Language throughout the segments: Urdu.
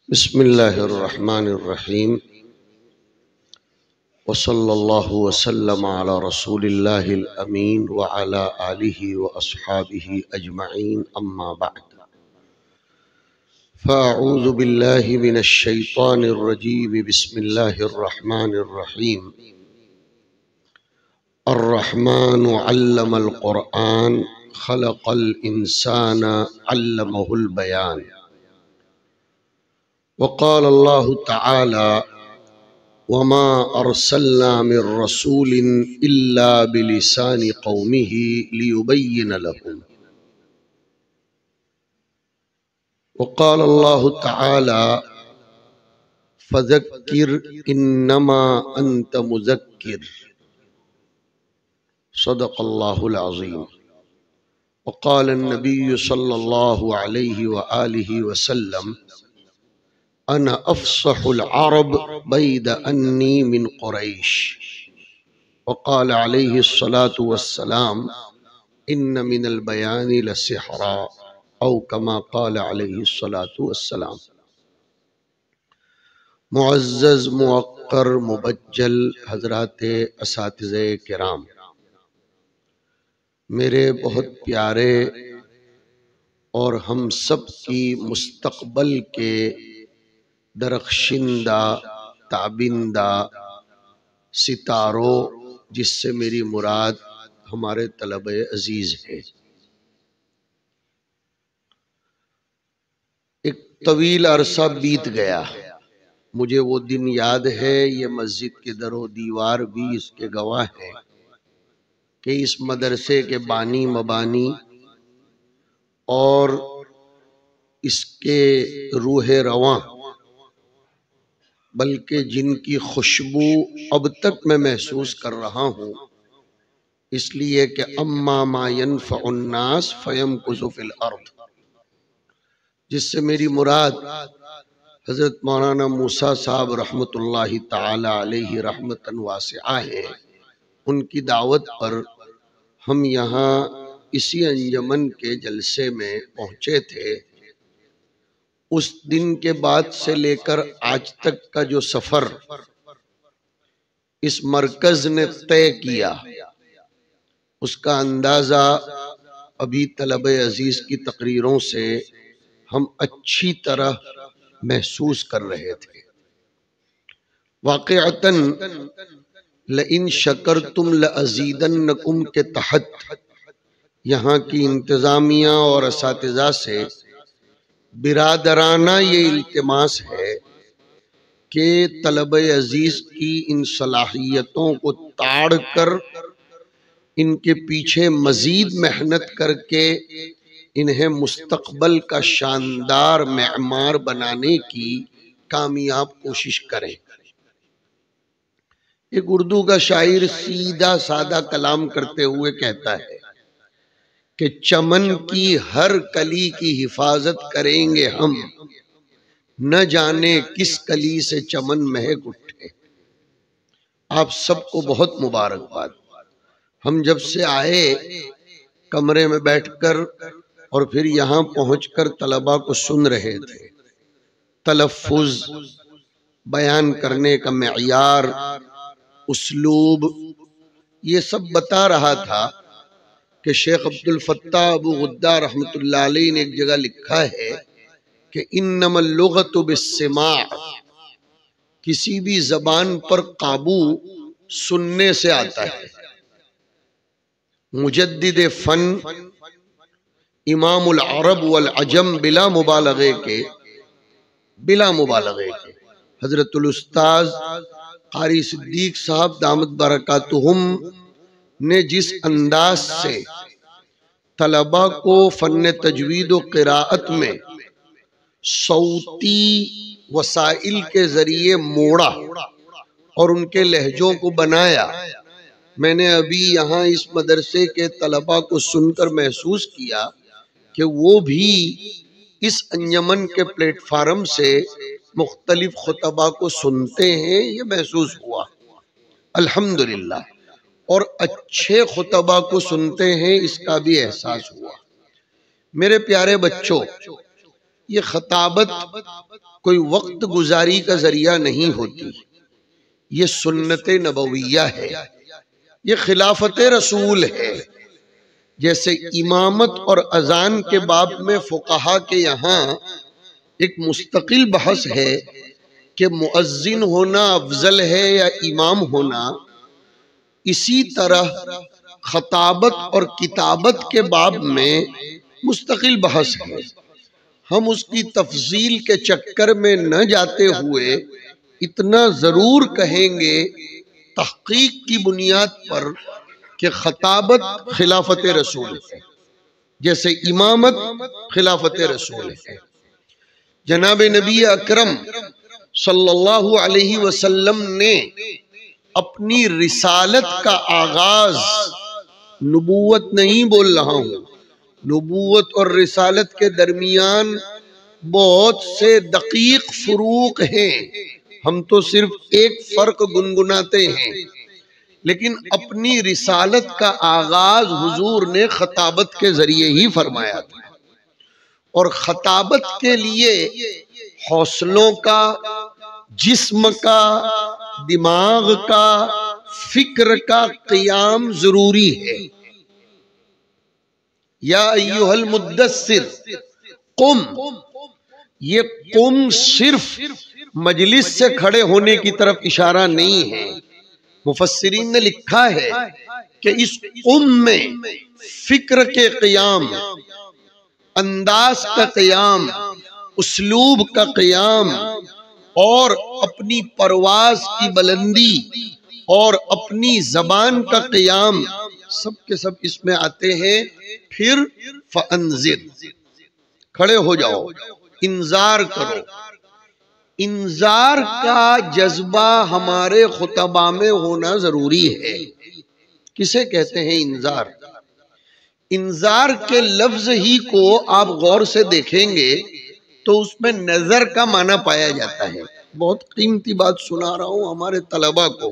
بسم اللہ الرحمن الرحیم وصلی اللہ وسلم علی رسول اللہ الامین وعلی آلہ واصحابہ اجمعین اما بعد فاعوذ باللہ من الشیطان الرجیم بسم اللہ الرحمن الرحیم الرحمن علم القرآن خلق الانسان علمہ البیان وقال اللہ تعالی وما ارسلنا من رسول الا بلسان قومه ليبين لهم وقال اللہ تعالی فذکر انما انت مذکر صدق اللہ العظیم وقال النبی صلی اللہ علیہ وآلہ وسلم انا افصح العرب بید انی من قریش وقال علیہ الصلاة والسلام ان من البیان لسحرا او کما قال علیہ الصلاة والسلام۔ معزز موقر مبجل حضرات اساتذہ کرام، میرے بہت پیارے اور ہم سب کی مستقبل کے درخشندہ تابندہ ستاروں، جس سے میری مراد ہمارے طلبہ عزیز ہیں، ایک طویل عرصہ بیت گیا۔ مجھے وہ دن یاد ہے، یہ مسجد کے در و دیوار بھی اس کے گواہ ہیں کہ اس مدرسے کے بانی مبانی اور اس کے روح رواں، بلکہ جن کی خوشبو اب تک میں محسوس کر رہا ہوں، اس لیے کہ اما ما ينفع الناس فيمكث في الارض، جس سے میری مراد حضرت مولانا موسیٰ صاحب رحمۃ اللہ تعالی علیہ رحمتاً واسعہ ہے۔ ان کی دعوت پر ہم یہاں اسی انجمن کے جلسے میں پہنچے تھے۔ اس دن کے بعد سے لے کر آج تک کا جو سفر اس مرکز نے طے کیا، اس کا اندازہ ابھی طلبہ عزیز کی تقریروں سے ہم اچھی طرح محسوس کر رہے تھے۔ واقعتاً لئن شکرتم لازیدنکم کے تحت یہاں کی انتظامیہ اور اساتذہ سے برادرانہ یہ التماس ہے کہ طلبہ عزیز کی ان صلاحیتوں کو تاڑ کر ان کے پیچھے مزید محنت کر کے انہیں مستقبل کا شاندار معمار بنانے کی کامیاب کوشش کریں۔ ایک اردو کا شاعر سیدھا سادہ کلام کرتے ہوئے کہتا ہے کہ چمن کی ہر کلی کی حفاظت کریں گے ہم، نہ جانے کس کلی سے چمن مہک اٹھے۔ آپ سب کو بہت مبارکباد۔ ہم جب سے آئے کمرے میں بیٹھ کر اور پھر یہاں پہنچ کر طلباء کو سن رہے تھے، تلفظ، بیان کرنے کا معیار، اسلوب، یہ سب بتا رہا تھا کہ شیخ عبد الفتاح ابو غدہ رحمت اللہ علیہ نے ایک جگہ لکھا ہے کہ انما اللغت بالسماع، کسی بھی زبان پر قابو سننے سے آتا ہے۔ مجدد فن امام العرب والعجم بلا مبالغے کے حضرت الاستاذ قاری صدیق صاحب دامت برکاتہم نے جس انداز سے طلباء کو فن تجوید و قراءت میں صوتی وسائل کے ذریعے موڑا اور ان کے لہجوں کو بنایا، میں نے ابھی یہاں اس مدرسے کے طلباء کو سن کر محسوس کیا کہ وہ بھی اس انجمن کے پلیٹ فارم سے مختلف خطباء کو سنتے ہیں، یہ محسوس ہوا الحمدللہ، اور اچھے خطباء کو سنتے ہیں، اس کا بھی احساس ہوا۔ میرے پیارے بچوں، یہ خطابت کوئی وقت گزاری کا ذریعہ نہیں ہوتی، یہ سنت نبویہ ہے، یہ خلافت رسول ہے۔ جیسے امامت اور اذان کے باب میں فقہا کے یہاں ایک مستقل بحث ہے کہ مؤذن ہونا افضل ہے یا امام ہونا، اسی طرح خطابت اور کتابت کے باب میں مستقل بحث ہے۔ ہم اس کی تفصیل کے چکر میں نہ جاتے ہوئے اتنا ضرور کہیں گے تحقیق کی بنیاد پر کہ خطابت خلافت رسول ہے، جیسے امامت خلافت رسول ہے۔ جناب نبی اکرم صلی اللہ علیہ وسلم نے اپنی رسالت کا آغاز، نبوت نہیں بول رہا ہوں، نبوت اور رسالت کے درمیان بہت سے دقیق فروق ہیں، ہم تو صرف ایک فرق گنگناتے ہیں، لیکن اپنی رسالت کا آغاز حضور نے خطابت کے ذریعے ہی فرمایا تھا، اور خطابت کے لیے حوصلوں کا، جسم کا، دماغ کا، فکر کا قیام ضروری ہے۔ یا ایھا المدثر قم، یہ قم صرف مجلس سے کھڑے ہونے کی طرف اشارہ نہیں ہے۔ مفسرین نے لکھا ہے کہ اس قم میں فکر کے قیام، انداز کا قیام، اسلوب کا قیام، اور اپنی پرواز کی بلندی اور اپنی زبان کا قیام، سب کے سب اس میں آتے ہیں۔ پھر فانذر، کھڑے ہو جاؤ، انذار کرو۔ انذار کا جذبہ ہمارے خطبہ میں ہونا ضروری ہے۔ کسے کہتے ہیں انذار؟ انذار کے لفظ ہی کو آپ غور سے دیکھیں گے تو اس میں نظر کا معنی پایا جاتا ہے۔ بہت قیمتی بات سنا رہا ہوں ہمارے طلبہ کو،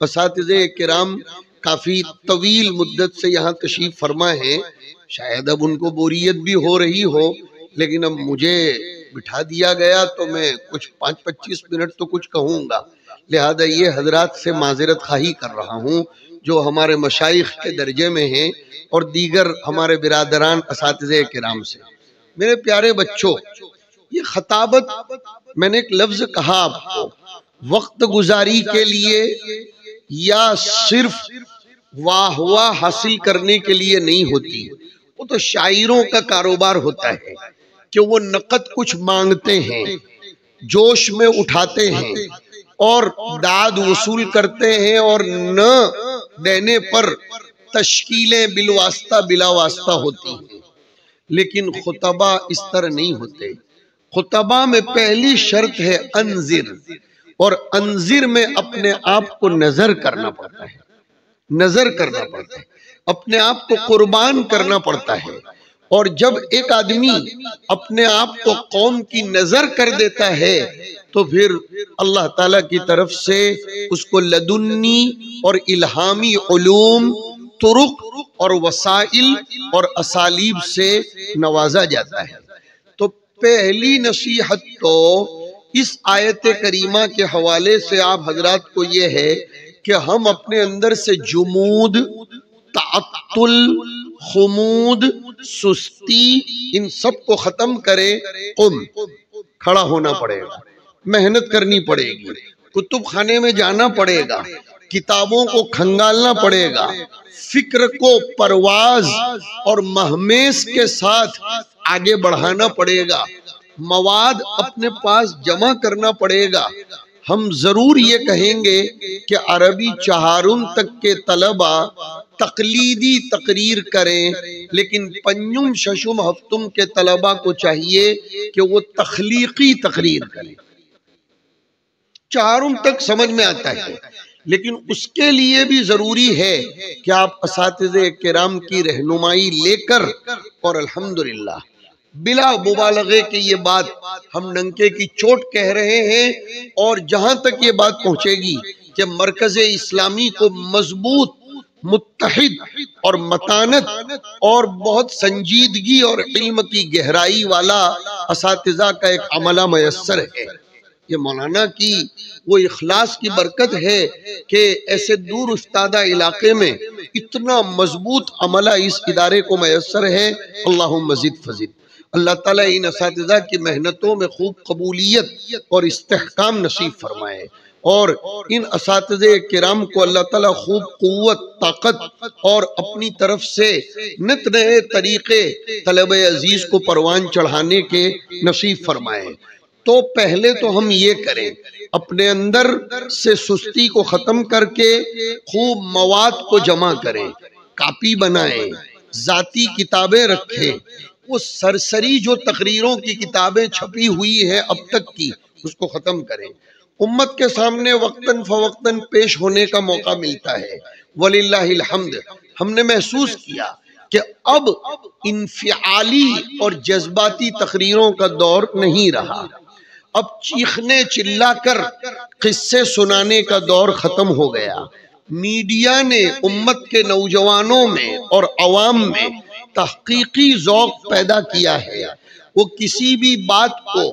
اساتذہ کرام کافی طویل مدت سے یہاں تشریف فرما ہے، شاید اب ان کو بوریت بھی ہو رہی ہو، لیکن اب مجھے بٹھا دیا گیا تو میں کچھ 5-25 منٹ تو کچھ کہوں گا، لہذا یہ حضرات سے معذرت خواہی کر رہا ہوں جو ہمارے مشائخ کے درجے میں ہیں اور دیگر ہمارے برادران اساتذہ کرام سے۔ میرے پیارے بچوں، یہ خطابت، میں نے ایک لفظ کہا آپ کو، وقت گزاری کے لیے یا صرف واہ واہ حاصل کرنے کے لیے نہیں ہوتی، وہ تو شاعروں کا کاروبار ہوتا ہے کہ وہ نقد کچھ مانگتے ہیں، جوش میں اٹھاتے ہیں اور داد وصول کرتے ہیں، اور نہ دینے پر تشکیلیں بالواسطہ بلا واسطہ ہوتی ہیں۔ لیکن خطبہ اس طرح نہیں ہوتے۔ خطبہ میں پہلی شرط ہے انذر، اور انذر میں اپنے آپ کو نظر کرنا پڑتا ہے، نظر کرنا پڑتا ہے، اپنے آپ کو قربان کرنا پڑتا ہے۔ اور جب ایک آدمی اپنے آپ کو قوم کی نظر کر دیتا ہے تو پھر اللہ تعالیٰ کی طرف سے اس کو لدنی اور الہامی علوم، طرق اور وسائل اور اسالیب سے نوازا جاتا ہے۔ تو پہلی نصیحت تو اس آیت کریمہ کے حوالے سے آپ حضرات کو یہ ہے کہ ہم اپنے اندر سے جمود، تعطل، خمود، سستی، ان سب کو ختم کریں۔ قم، کھڑا ہونا پڑے گا، محنت کرنی پڑے گی، کتب خانے میں جانا پڑے گا، کتابوں کو کھنگالنا پڑے گا، فکر کو پرواز اور مہمیز کے ساتھ آگے بڑھانا پڑے گا، مواد اپنے پاس جمع کرنا پڑے گا۔ ہم ضرور یہ کہیں گے کہ عربی چہارم تک کے طلبہ تقلیدی تقریر کریں، لیکن پنجم ششم ہفتم کے طلبہ کو چاہیے کہ وہ تخلیقی تقریر کریں۔ چہارم تک سمجھ میں آتا ہے، لیکن اس کے لیے بھی ضروری ہے کہ آپ اساتذہ کرام کی رہنمائی لے کر، اور الحمدللہ بلا مبالغے کہ یہ بات ہم ننکے کی چوٹ کہہ رہے ہیں، اور جہاں تک یہ بات پہنچے گی کہ مرکز اسلامی کو مضبوط متحد اور متانت اور بہت سنجیدگی اور علم کی گہرائی والا اساتذہ کا ایک عملہ میسر ہے۔ یہ مولانا کی وہ اخلاص کی برکت ہے کہ ایسے دور افتادہ علاقے میں اتنا مضبوط عملہ اس ادارے کو میسر ہے۔ اللہم مزید فزید۔ اللہ تعالیٰ ان اساتذہ کی محنتوں میں خوب قبولیت اور استحکام نصیب فرمائے، اور ان اساتذہ کرام کو اللہ تعالیٰ خوب قوت، طاقت اور اپنی طرف سے نت نئے طریقے طلبہ عزیز کو پروان چڑھانے کے نصیب فرمائے۔ تو پہلے تو ہم یہ کریں، اپنے اندر سے سستی کو ختم کر کے خوب مواد کو جمع کریں، کاپی بنائیں، ذاتی کتابیں رکھیں، وہ سرسری جو تقریروں کی کتابیں چھپی ہوئی ہیں اب تک کی، اس کو ختم کریں۔ امت کے سامنے وقتاً فوقتاً پیش ہونے کا موقع ملتا ہے، وللہ الحمد۔ ہم نے محسوس کیا کہ اب انفعالی اور جذباتی تقریروں کا دور نہیں رہا، اب چیخنے چلا کر قصے سنانے کا دور ختم ہو گیا۔ میڈیا نے امت کے نوجوانوں میں اور عوام میں تحقیقی ذوق پیدا کیا ہے، وہ کسی بھی بات کو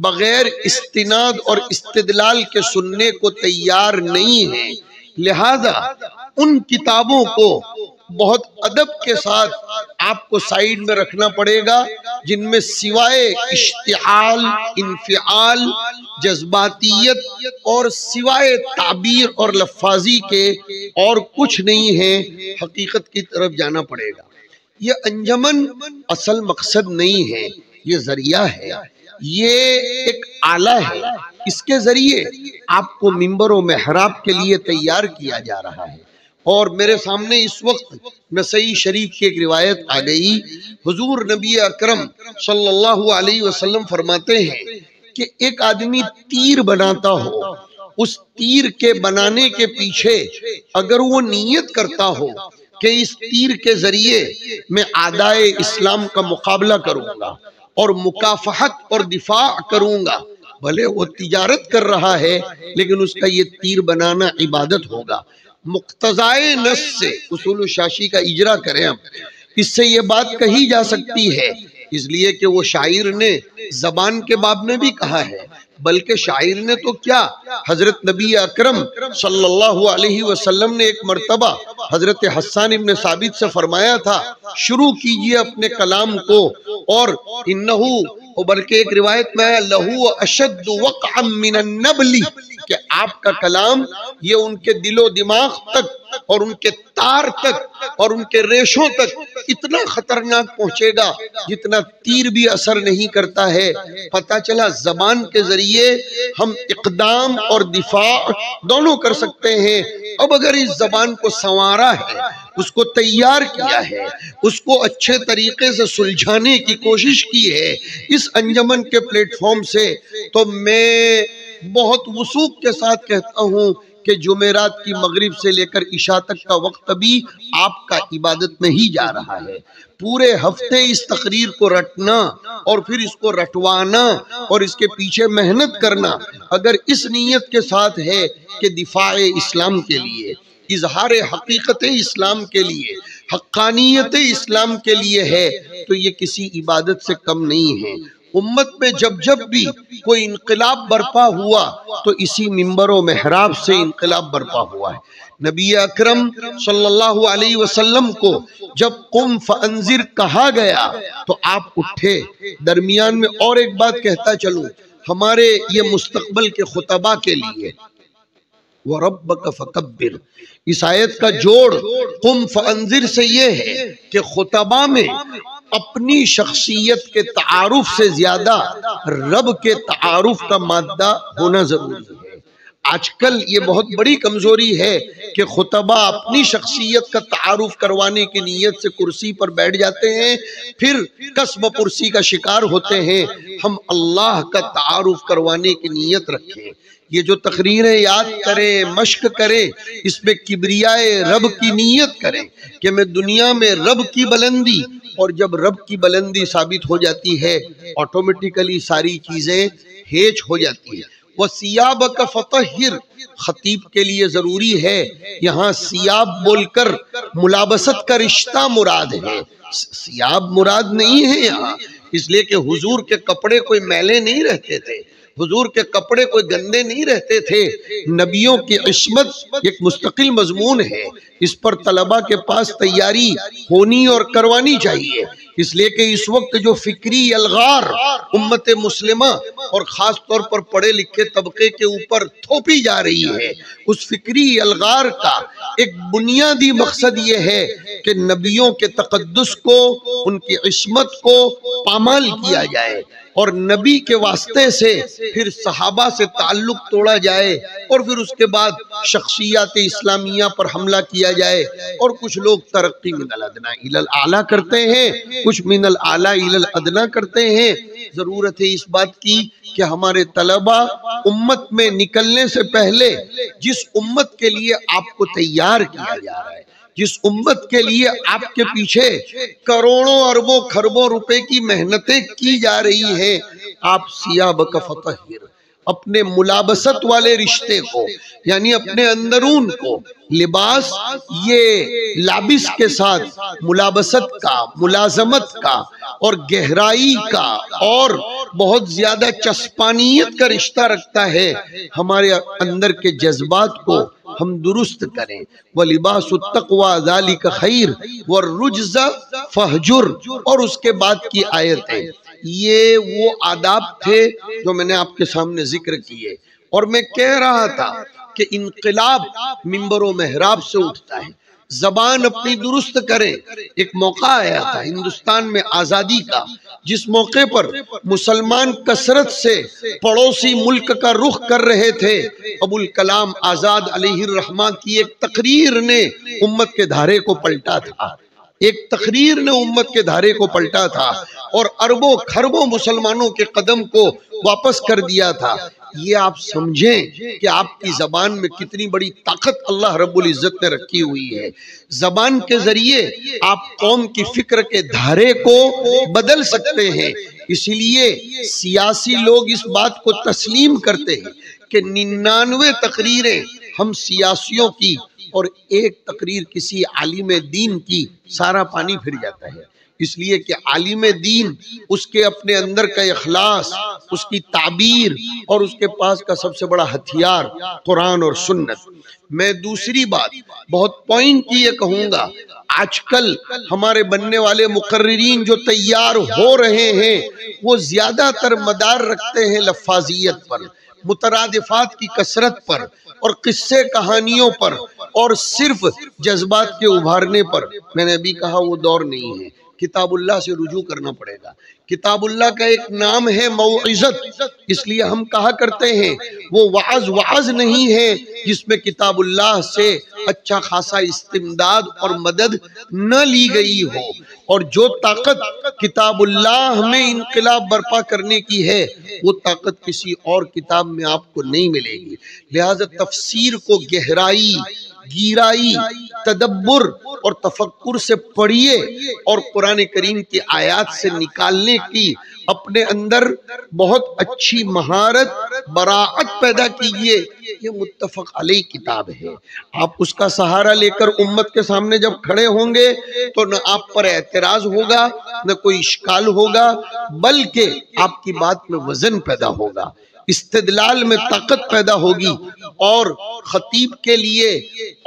بغیر استناد اور استدلال کے سننے کو تیار نہیں ہیں، لہذا ان کتابوں کو بہت ادب کے ساتھ آپ کو سائیڈ میں رکھنا پڑے گا جن میں سوائے اشتعال، انفعال، جذباتیت اور سوائے تعبیر اور لفاظی کے اور کچھ نہیں ہے۔ حقیقت کی طرف جانا پڑے گا۔ یہ انجمن اصل مقصد نہیں ہے، یہ ذریعہ ہے، یہ ایک آلہ ہے، اس کے ذریعے آپ کو منبر و محراب کے لیے تیار کیا جا رہا ہے۔ اور میرے سامنے اس وقت نسائی شریف کی ایک روایت آ گئی، حضور نبی اکرم صلی اللہ علیہ وسلم فرماتے ہیں کہ ایک آدمی تیر بناتا ہو، اس تیر کے بنانے کے پیچھے اگر وہ نیت کرتا ہو کہ اس تیر کے ذریعے میں اعدائے اسلام کا مقابلہ کروں گا اور مکافحت اور دفاع کروں گا، بھلے وہ تجارت کر رہا ہے لیکن اس کا یہ تیر بنانا عبادت ہوگا۔ مقتضائے نص سے اصول الشاشی کا اجرا کریں ہم، اس سے یہ بات کہی جا سکتی ہے، اس لیے کہ وہ شاعر نے زبان کے باب میں بھی کہا ہے، بلکہ شاعر نے تو کیا، حضرت نبی اکرم صلی اللہ علیہ وسلم نے ایک مرتبہ حضرت حسان ابن ثابت سے فرمایا تھا، شروع کیجئے اپنے کلام کو، اور انہو، بلکہ ایک روایت میں ہے لہو اشد وقعا من النبل، کہ آپ کا کلام یہ ان کے دل و دماغ تک اور ان کے تار تک اور ان کے ریشوں تک اتنا خطرناک پہنچے گا جتنا تیر بھی اثر نہیں کرتا ہے۔ پتہ چلا زبان کے ذریعے ہم اقدام اور دفاع دونوں کر سکتے ہیں۔ اب اگر اس زبان کو سنوارا ہے، اس کو تیار کیا ہے، اس کو اچھے طریقے سے سلجھانے کی کوشش کی ہے اس انجمن کے پلیٹ فارم سے، تو میں بہت وثوق کے ساتھ کہتا ہوں کہ جمعرات کی مغرب سے لے کر عشاء تک کا وقت بھی آپ کا عبادت میں ہی جا رہا ہے۔ پورے ہفتے اس تقریر کو رٹنا اور پھر اس کو رٹوانا اور اس کے پیچھے محنت کرنا اگر اس نیت کے ساتھ ہے کہ دفاع اسلام کے لیے، اظہار حقیقت اسلام کے لیے، حقانیت اسلام کے لیے ہے، تو یہ کسی عبادت سے کم نہیں ہے۔ امت میں جب جب بھی کوئی انقلاب برپا ہوا تو اسی منبر و محراب سے انقلاب برپا ہوا ہے۔ نبی اکرم صلی اللہ علیہ وسلم کو جب قم فانذر کہا گیا تو آپ اٹھے۔ درمیان میں اور ایک بات کہتا چلوں، ہمارے یہ مستقبل کے خطبہ کے لیے، وَرَبَّكَ فَكَبِّرْ، اس آیت کا جوڑ قم فانذر سے یہ ہے کہ خطبہ میں اپنی شخصیت کے تعارف سے زیادہ رب کے تعارف کا مادہ ہونا ضروری ہے۔ آج کل یہ بہت بڑی کمزوری ہے کہ خطبہ اپنی شخصیت کا تعارف کروانے کی نیت سے کرسی پر بیٹھ جاتے ہیں، پھر کسب پرسی کا شکار ہوتے ہیں۔ ہم اللہ کا تعارف کروانے کی نیت رکھیں، یہ جو تقریریں یاد کریں، مشق کریں، اس میں کبریاء رب کی نیت کریں کہ میں دنیا میں رب کی بلندی، اور جب رب کی بلندی ثابت ہو جاتی ہے آٹومیٹیکلی ساری چیزیں ہیچ ہو جاتی ہیں۔ وَثِيَابَكَ فَطَهِّرْ، خطیب کے لیے ضروری ہے یہاں سیاب بول کر ملابست کا رشتہ مراد ہے، سیاب مراد نہیں ہے یہاں، اس لیے کہ حضور کے کپڑے کوئی میلے نہیں رہتے تھے، حضور کے کپڑے کوئی گندے نہیں رہتے تھے۔ نبیوں کی عصمت ایک مستقل مضمون ہے، اس پر طلبہ کے پاس تیاری ہونی اور کروانی چاہیے، اس لیے کہ اس وقت جو فکری الغار امت مسلمہ اور خاص طور پر پڑھے لکھے طبقے کے اوپر تھوپی جا رہی ہے، اس فکری الغار کا ایک بنیادی مقصد یہ ہے کہ نبیوں کے تقدس کو، ان کی عصمت کو پامال کیا جائے، اور نبی کے واسطے سے پھر صحابہ سے تعلق توڑا جائے، اور پھر اس کے بعد شخصیات اسلامیہ پر حملہ کیا جائے، اور کچھ لوگ ترقی من الادنا الی الاعلی کرتے ہیں، کچھ من الاعلی الی الادنا کرتے ہیں۔ ضرورت ہے اس بات کی کہ ہمارے طلبہ امت میں نکلنے سے پہلے جس امت کے لیے آپ کو تیار کیا جا رہا ہے، جس امت کے لیے آپ کے پیچھے کروڑوں اربوں خربوں روپے کی محنتیں کی جا رہی ہیں، آپ ثِيَابَكَ فَطَهِّرْ، اپنے ملابست والے رشتے کو، یعنی اپنے اندرون کو، لباس یہ لابس کے ساتھ ملابست کا، ملازمت کا اور گہرائی کا اور بہت زیادہ چسپانیت کا رشتہ رکھتا ہے، ہمارے اندر کے جذبات کو ہم درست کریں۔ وَلِبَاسُ التَّقْوَى ذَلِكَ خَيْرٌ وَالرُّجْزَ فَاهْجُرْ، اور اس کے بعد کی آیتیں، یہ وہ آداب تھے جو میں نے آپ کے سامنے ذکر کیے، اور میں کہہ رہا تھا کہ انقلاب منبر و محراب سے اٹھتا ہے، زبان اپنی درست کریں۔ ایک موقع آیا تھا ہندوستان میں آزادی کا، جس موقع پر مسلمان کثرت سے پڑوسی ملک کا رخ کر رہے تھے، ابوالکلام آزاد علیہ الرحمہ کی ایک تقریر نے امت کے دھارے کو پلٹا تھا، ایک تقریر نے امت کے دھارے کو پلٹا تھا اور اربوں خربوں مسلمانوں کے قدم کو واپس کر دیا تھا۔ یہ آپ سمجھیں کہ آپ کی زبان میں کتنی بڑی طاقت اللہ رب العزت نے رکھی ہوئی ہے۔ زبان کے ذریعے آپ قوم کی فکر کے دھارے کو بدل سکتے ہیں، اسی لیے سیاسی لوگ اس بات کو تسلیم کرتے ہیں کہ 99 تقریریں ہم سیاسیوں کی اور ایک تقریر کسی عالم دین کی، سارا پانی پھر جاتا ہے، اس لیے کہ عالم دین، اس کے اپنے اندر کا اخلاص، اس کی تعبیر اور اس کے پاس کا سب سے بڑا ہتھیار قرآن اور سنت۔ میں دوسری بات بہت پوائنٹ کی یہ کہوں گا، آج کل ہمارے بننے والے مقررین جو تیار ہو رہے ہیں وہ زیادہ تر مدار رکھتے ہیں لفاظیت پر، مترادفات کی کثرت پر اور قصے کہانیوں پر اور صرف جذبات کے ابھارنے پر۔ میں نے ابھی کہا وہ دور نہیں ہے، کتاب اللہ سے رجوع کرنا پڑے گا۔ کتاب اللہ کا ایک نام ہے موعظت، اس لیے ہم کہا کرتے ہیں وہ وعظ نہیں ہے جس میں کتاب اللہ سے اچھا خاصا استمداد اور مدد نہ لی گئی ہو، اور جو طاقت کتاب اللہ میں انقلاب برپا کرنے کی ہے وہ طاقت کسی اور کتاب میں آپ کو نہیں ملے گی۔ لہذا تفسیر کو گہرائی، گیرائی، تدبر اور تفکر سے پڑھیے اور قرآن کریم کی آیات سے نکالنے کی اپنے اندر بہت اچھی مہارت، براعت پیدا کیجیے۔ یہ متفق علیہ کتاب ہے، آپ اس کا سہارا لے کر امت کے سامنے جب کھڑے ہوں گے تو نہ آپ پر اعتراض ہوگا، نہ کوئی اشکال ہوگا، بلکہ آپ کی بات میں وزن پیدا ہوگا، استدلال میں طاقت پیدا ہوگی، اور خطیب کے لیے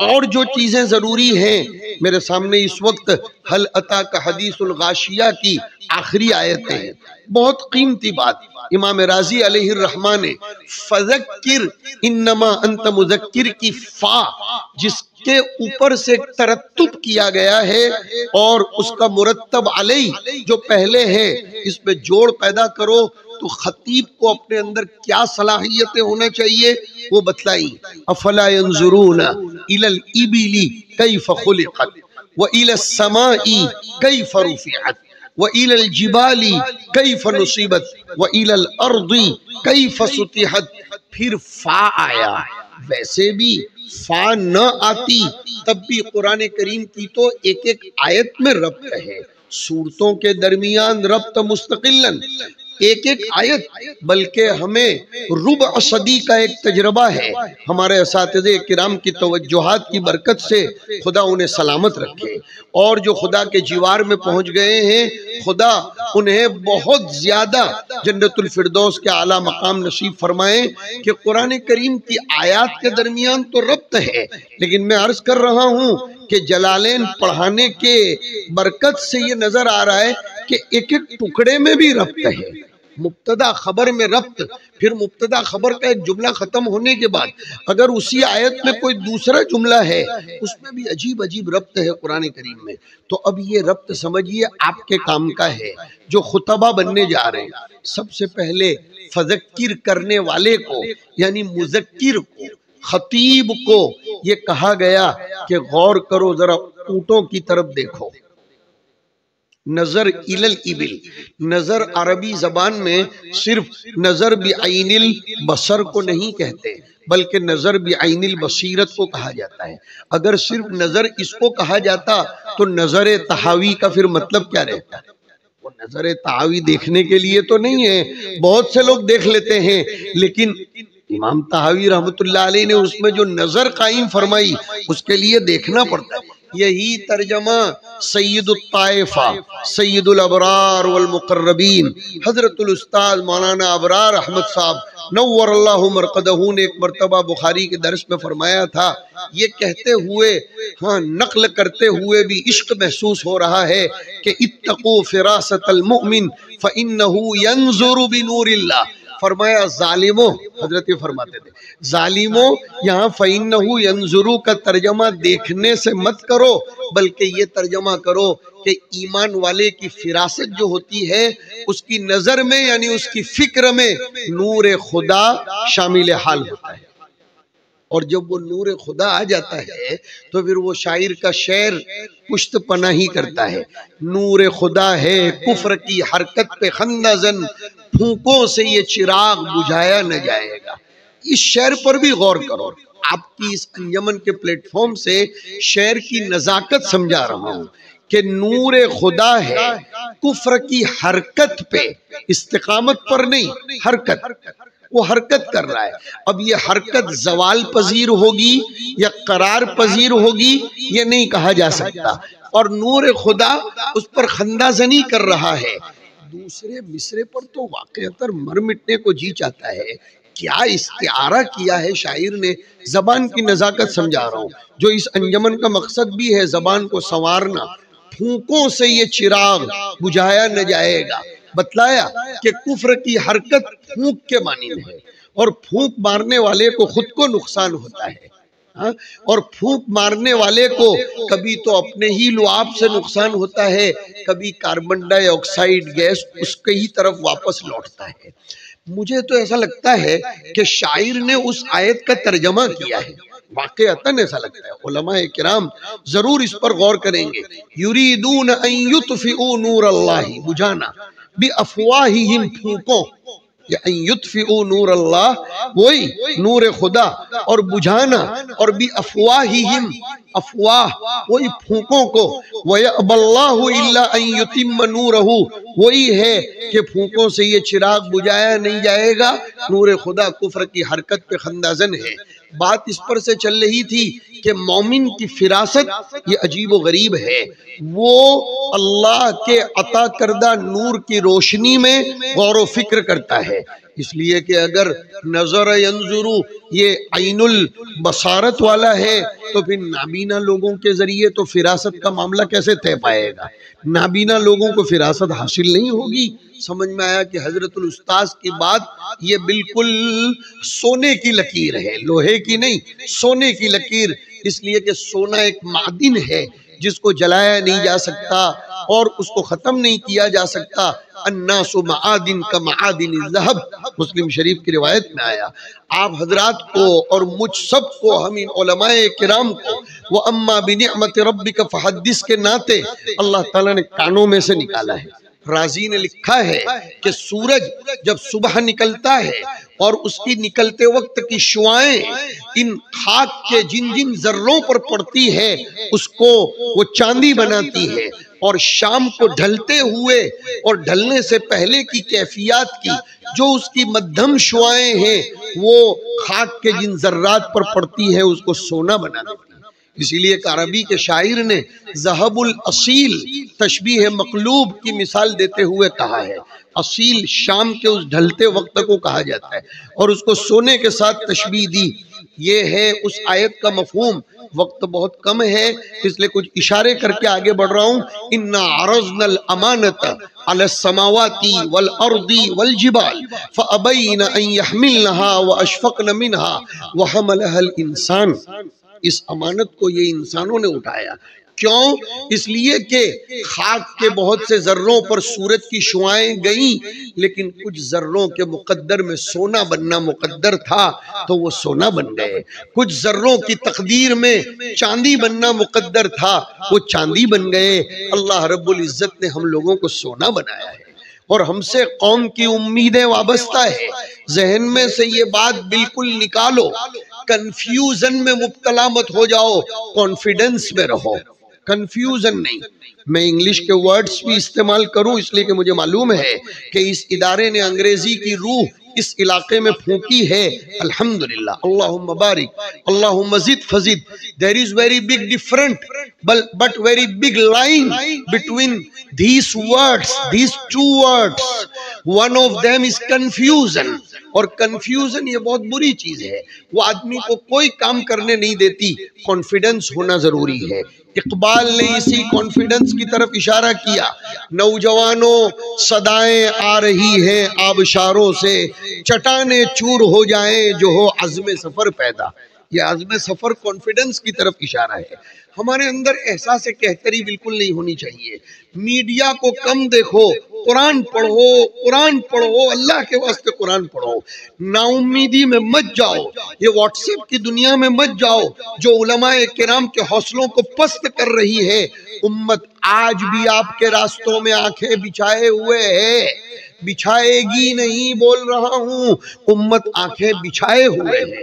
اور جو چیزیں ضروری ہیں، میرے سامنے اس وقت حل اتاک حدیث الغاشیہ کی آخری آیتیں ہیں، بہت قیمتی بات امام راضی علیہ الرحمہ نے فذکر انما انت مذکر کی فا، جس کے اوپر سے ترتب کیا گیا ہے اور اس کا مرتب علیہ جو پہلے ہے، اس میں جوڑ پیدا کرو تو خطیب کو اپنے اندر کیا صلاحیتیں ہونا چاہیے وہ بتلائی۔ افلا ينظرون الى الابل كيف خلقت والى السماء كيف رفعت والى الجبال كيف نصبت والى الارض كيف سطحت، پھر فا آیا۔ ویسے بھی فا نہ آتی تب بھی قرآن کریم کی تو ایک ایک آیت میں ربط ہے، سورتوں کے درمیان ربط مستقلاً، ایک ایک آیت، بلکہ ہمیں ربع صدی کا ایک تجربہ ہے۔ ہمارے اساتذہ کرام کی توجہات کی برکت سے خدا انہیں سلامت رکھے، اور جو خدا کے جیوار میں پہنچ گئے ہیں خدا انہیں بہت زیادہ جنت الفردوس کے اعلیٰ مقام نصیب فرمائیں۔ کہ قرآن کریم کی آیات کے درمیان تو ربط ہے، لیکن میں عرض کر رہا ہوں کہ جلالین پڑھانے کے برکت سے یہ نظر آ رہا ہے کہ ایک ایک ٹکڑے میں بھی ربط ہے۔ مبتدا خبر میں ربط، پھر مبتدا خبر کا ایک جملہ ختم ہونے کے بعد اگر اسی آیت میں کوئی دوسرا جملہ ہے اس میں بھی عجیب عجیب ربط ہے قرآن کریم میں۔ تو اب یہ ربط سمجھیے آپ کے کام کا ہے جو خطبہ بننے جا رہے ہیں۔ سب سے پہلے فذکر کرنے والے کو یعنی مذکر کو، خطیب کو یہ کہا گیا کہ غور کرو، ذرا اونٹوں کی طرف دیکھو۔ نظر الی الابل، نظر عربی زبان میں صرف نظر بعین البصر کو نہیں کہتے بلکہ نظر بعین البصیرت کو کہا جاتا ہے۔ اگر صرف نظر اس کو کہا جاتا تو نظر تحاوی کا پھر مطلب کیا رہتا ہے؟ وہ نظر تحاوی دیکھنے کے لیے تو نہیں ہے، بہت سے لوگ دیکھ لیتے ہیں، لیکن امام طحاوی رحمت اللہ علیہ نے اس میں جو نظر قائم فرمائی اس کے لیے دیکھنا پڑتا ہے۔ یہی ترجمہ سید الطائفہ سید الابرار والمقربین حضرت الاستاذ مولانا ابرار احمد صاحب نور اللہ مرقدہ نے ایک مرتبہ بخاری کے درس میں فرمایا تھا، یہ کہتے ہوئے نقل کرتے ہوئے بھی عشق محسوس ہو رہا ہے کہ اتقوا فراست المؤمن فإنہ ینظر بنور اللہ۔ فرمایا ظالموں، حضرت فرماتے تھے ظالموں، یہاں فَإِنَّهُ يَنظُرُ کا ترجمہ دیکھنے سے مت کرو بلکہ یہ ترجمہ کرو کہ ایمان والے کی فراست جو ہوتی ہے اس کی نظر میں یعنی اس کی فکر میں نور خدا شامل حال ہوتا ہے، اور جب وہ نور خدا آ جاتا ہے تو پھر وہ شاعر کا شعر پشت پناہی کرتا ہے۔ نور خدا ہے کفر کی حرکت پہ خندہ زن، پھونکوں سے یہ چراغ بجھایا نہ جائے گا۔ اس شعر پر بھی غور کرو، آپ کی اس انجمن کے پلیٹ فارم سے شعر کی نزاکت سمجھا رہا ہوں کہ نور خدا ہے کفر کی حرکت پہ، استقامت پر نہیں، حرکت، وہ حرکت کر رہا ہے۔ اب یہ حرکت زوال پذیر ہوگی یا قرار پذیر ہوگی یہ نہیں کہا جا سکتا، اور نور خدا اس پر خندہ زنی کر رہا ہے۔ دوسرے مصرے پر تو واقعتاً مر مٹنے کو جی چاہتا ہے، کیا استعارہ کیا ہے شاعر نے، زبان کی نزاکت سمجھا رہا ہوں، جو اس انجمن کا مقصد بھی ہے زبان کو سنوارنا۔ پھونکوں سے یہ چراغ بجھایا نہ جائے گا، بتلایا کہ کفر کی حرکت پھونک کے معنی ہے، اور پھونک مارنے والے کو خود کو نقصان ہوتا ہے، اور پھونک مارنے والے کو کبھی تو اپنے ہی لعاب سے نقصان ہوتا ہے، کبھی کاربن ڈائی آکسائیڈ گیس اس کے ہی طرف واپس لوٹتا ہے۔ مجھے تو ایسا لگتا ہے کہ شاعر نے اس آیت کا ترجمہ کیا ہے، واقعتاً ایسا لگتا ہے۔ علماء کرام ضرور اس پر غور کریں گے۔ یریدون ان یطفئوا نور اللہ، بجھانا، بافواہہم، پھونکوں، یا ان یطفئوا نور اللہ وہی نور خدا، اور بجھانا، اور بافواہہم، افواہ وہی پھونکوں کو، وَيَأْبَى اللَّهُ إِلَّا أَن يُتِمَّ نُورَهُ، وہی ہے کہ پھونکوں سے یہ چراغ بجھایا نہیں جائے گا۔ نور خدا کفر کی حرکت پہ خندہ زن ہے۔ بات اس پر سے چل رہی تھی کہ مومن کی فراست یہ عجیب و غریب ہے، وہ اللہ کے عطا کردہ نور کی روشنی میں غور و فکر کرتا ہے، اس لیے کہ اگر نظر ینظرو یہ عین البصارت والا ہے تو پھر نابینا لوگوں کے ذریعے تو فراست کا معاملہ کیسے طے پائے گا؟ نابینا لوگوں کو فراست حاصل نہیں ہوگی۔ سمجھ میں آیا کہ حضرت الاستاذ کی بات یہ بالکل سونے کی لکیر ہے، لوہے کی نہیں، سونے کی لکیر، اس لیے کہ سونا ایک معدن ہے جس کو جلایا نہیں جا سکتا اور اس کو ختم نہیں کیا جا سکتا۔ الناس معادن کا معادن الذہب، مسلم شریف کی روایت میں آیا۔ آپ حضرات کو اور مجھ سب کو، ہم ان علماء کرام کو وَأَمَّا بِنِعْمَةِ رَبِّكَ فَحَدِّثْ کے ناطے اللہ تعالیٰ نے کانوں میں سے نکالا ہے۔ رازی نے لکھا ہے کہ سورج جب صبح نکلتا ہے اور اس کی نکلتے وقت کی شعائیں ان خاک کے جن جن ذروں پر پڑتی ہے اس کو وہ چاندی بناتی ہے، اور شام کو ڈھلتے ہوئے اور ڈھلنے سے پہلے کی کیفیات کی جو اس کی مدھم شعائیں ہیں وہ خاک کے جن ذرات پر پڑتی ہے اس کو سونا بنا دیتی ہے۔ اسی لیے ایک عربی کے شاعر نے ذہب الاصیل تشبیہ مقلوب کی مثال دیتے ہوئے کہا ہے، اصیل شام کے اس ڈھلتے وقت کو کہا جاتا ہے اور اس کو سونے کے ساتھ تشبیہ دی۔ یہ ہے اس آیت کا مفہوم۔ وقت بہت کم ہے اس لیے کچھ اشارے کر کے آگے بڑھ رہا ہوں۔ اِنَّا عَرَضْنَا الْأَمَانَةَ عَلَى السَّمَاوَاتِ وَالْأَرْضِ وَالْجِبَالِ فَأَبَيْنَ أَن يَحْمِلْنَهَا وَأَشْفَقْنَ مِنْهَا وَحَمَلَهَا الْإِنسَانُ۔ اس امانت کو یہ انسانوں نے اٹھایا۔ کیوں؟ اس لیے کہ خاک کے بہت سے ذروں پر سورج کی شعائیں گئیں، لیکن کچھ ذروں کے مقدر میں سونا بننا مقدر تھا تو وہ سونا بن گئے۔ کچھ ذروں کی تقدیر میں چاندی بننا مقدر تھا، وہ چاندی بن گئے۔ اللہ رب العزت نے ہم لوگوں کو سونا بنایا ہے اور ہم سے قوم کی امیدیں وابستہ ہے۔ ذہن میں سے یہ بات بالکل نکالو، کنفیوژن میں مبتلا مت ہو جاؤ، کانفیڈنس میں رہو، کنفیوژن نہیں۔ میں انگلش کے ورڈز بھی استعمال کروں اس لیے کہ مجھے معلوم ہے کہ اس ادارے نے انگریزی کی روح اس علاقے میں پھونکی ہے۔ الحمدللہ، اللہم بارک، اللہم زد فزد۔ There is very big difference but very big line between these words, these two words. One of them is confusion، اور کنفیوژن یہ بہت بری چیز ہے، وہ آدمی کو کوئی کام کرنے نہیں دیتی۔ کانفیڈنس ہونا ضروری ہے۔ اقبال نے اسی کانفیڈنس کی طرف اشارہ کیا۔ نوجوانوں صدائیں آ رہی ہیں آبشاروں سے، چٹانیں چور ہو جائیں جو ہو عزم سفر پیدا۔ یہ عزم سفر کانفیڈنس کی طرف اشارہ ہے۔ ہمارے اندر احساس کہتری بالکل نہیں ہونی چاہیے۔ میڈیا کو کم دیکھو، قرآن پڑھو، قرآن پڑھو، اللہ کے واسطے قرآن پڑھو۔ نا امیدی میں مت جاؤ، یہ واٹس ایپ کی دنیا میں مت جاؤ جو علماء کرام کے حوصلوں کو پست کر رہی ہے۔ امت آج بھی آپ کے راستوں میں آنکھیں بچھائے ہوئے ہے، بچھائے گی نہیں بول رہا ہوں، امت آنکھیں بچھائے ہوئے ہے۔